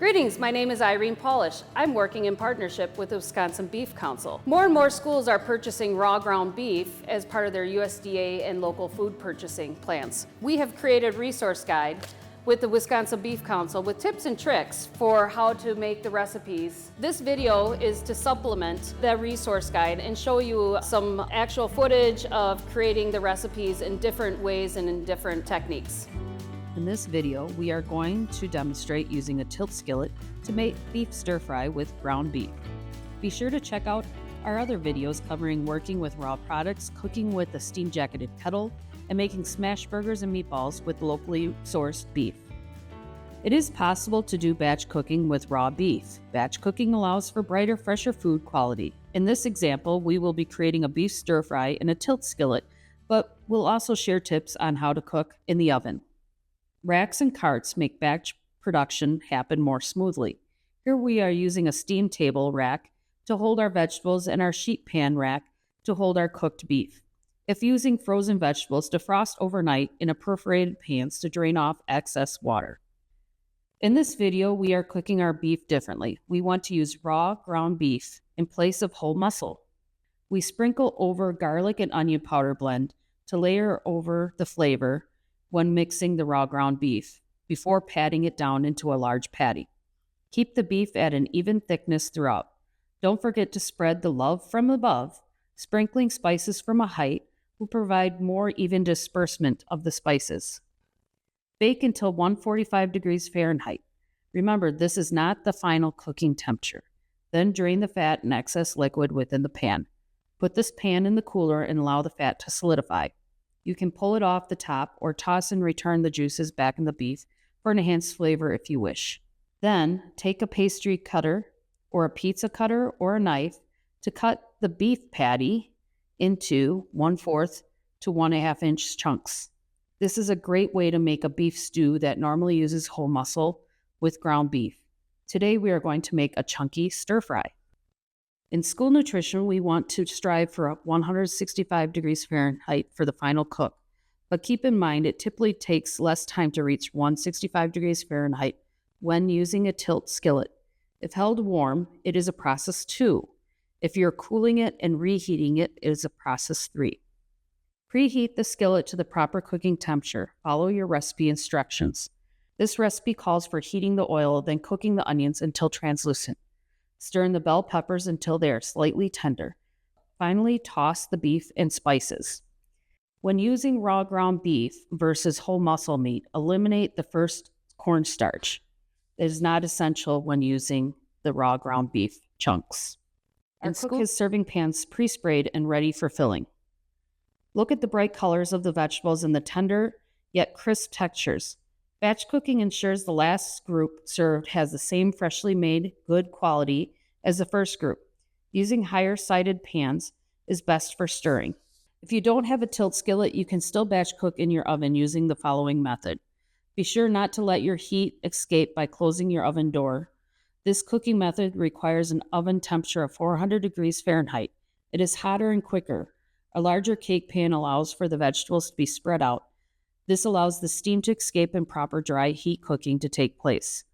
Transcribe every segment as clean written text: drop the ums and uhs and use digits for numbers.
Greetings, my name is Irene Pawlish. I'm working in partnership with the Wisconsin Beef Council. More and more schools are purchasing raw ground beef as part of their USDA and local food purchasing plans. We have created a resource guide with the Wisconsin Beef Council with tips and tricks for how to make the recipes. This video is to supplement the resource guide and show you some actual footage of creating the recipes in different ways and in different techniques. In this video, we are going to demonstrate using a tilt skillet to make beef stir fry with ground beef. Be sure to check out our other videos covering working with raw products, cooking with a steam jacketed kettle, and making smash burgers and meatballs with locally sourced beef. It is possible to do batch cooking with raw beef. Batch cooking allows for brighter, fresher food quality. In this example, we will be creating a beef stir fry in a tilt skillet, but we'll also share tips on how to cook in the oven. Racks and carts make batch production happen more smoothly. Here we are using a steam table rack to hold our vegetables and our sheet pan rack to hold our cooked beef. If using frozen vegetables, defrost overnight in a perforated pans to drain off excess water. In this video, we are cooking our beef differently. We want to use raw ground beef in place of whole muscle. We sprinkle over garlic and onion powder blend to layer over the flavor when mixing the raw ground beef before patting it down into a large patty. Keep the beef at an even thickness throughout. Don't forget to spread the love from above. Sprinkling spices from a height will provide more even disbursement of the spices. Bake until 145 degrees Fahrenheit. Remember, this is not the final cooking temperature. Then drain the fat and excess liquid within the pan. Put this pan in the cooler and allow the fat to solidify. You can pull it off the top or toss and return the juices back in the beef for an enhanced flavor if you wish. Then, take a pastry cutter or a pizza cutter or a knife to cut the beef patty into 1/4 to 1.5 inch chunks. This is a great way to make a beef stew that normally uses whole muscle with ground beef. Today we are going to make a chunky stir fry. In school nutrition, we want to strive for 165 degrees Fahrenheit for the final cook, but keep in mind it typically takes less time to reach 165 degrees Fahrenheit when using a tilt skillet. If held warm, it is a process 2. If you're cooling it and reheating it, it is a process 3. Preheat the skillet to the proper cooking temperature. Follow your recipe instructions. This recipe calls for heating the oil, then cooking the onions until translucent. Stir in the bell peppers until they are slightly tender. Finally, toss the beef and spices. When using raw ground beef versus whole muscle meat, eliminate the first cornstarch. It is not essential when using the raw ground beef chunks. And cook his serving pans pre-sprayed and ready for filling. Look at the bright colors of the vegetables and the tender yet crisp textures. Batch cooking ensures the last group served has the same freshly made, good quality as the first group. Using higher-sided pans is best for stirring. If you don't have a tilt skillet, you can still batch cook in your oven using the following method. Be sure not to let your heat escape by closing your oven door. This cooking method requires an oven temperature of 400 degrees Fahrenheit. It is hotter and quicker. A larger cake pan allows for the vegetables to be spread out. This allows the steam to escape and proper dry heat cooking to take place.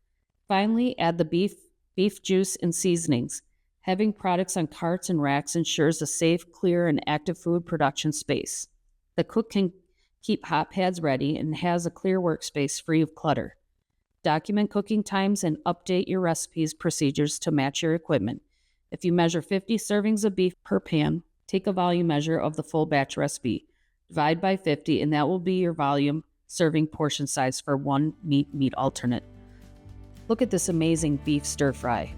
Finally, add the beef juice and seasonings. Having products on carts and racks ensures a safe, clear, and active food production space. The cook can keep hot pads ready and has a clear workspace free of clutter. Document cooking times and update your recipes procedures to match your equipment. If you measure 50 servings of beef per pan, take a volume measure of the full batch recipe. Divide by 50, and that will be your volume serving portion size for one meat alternate. Look at this amazing beef stir fry.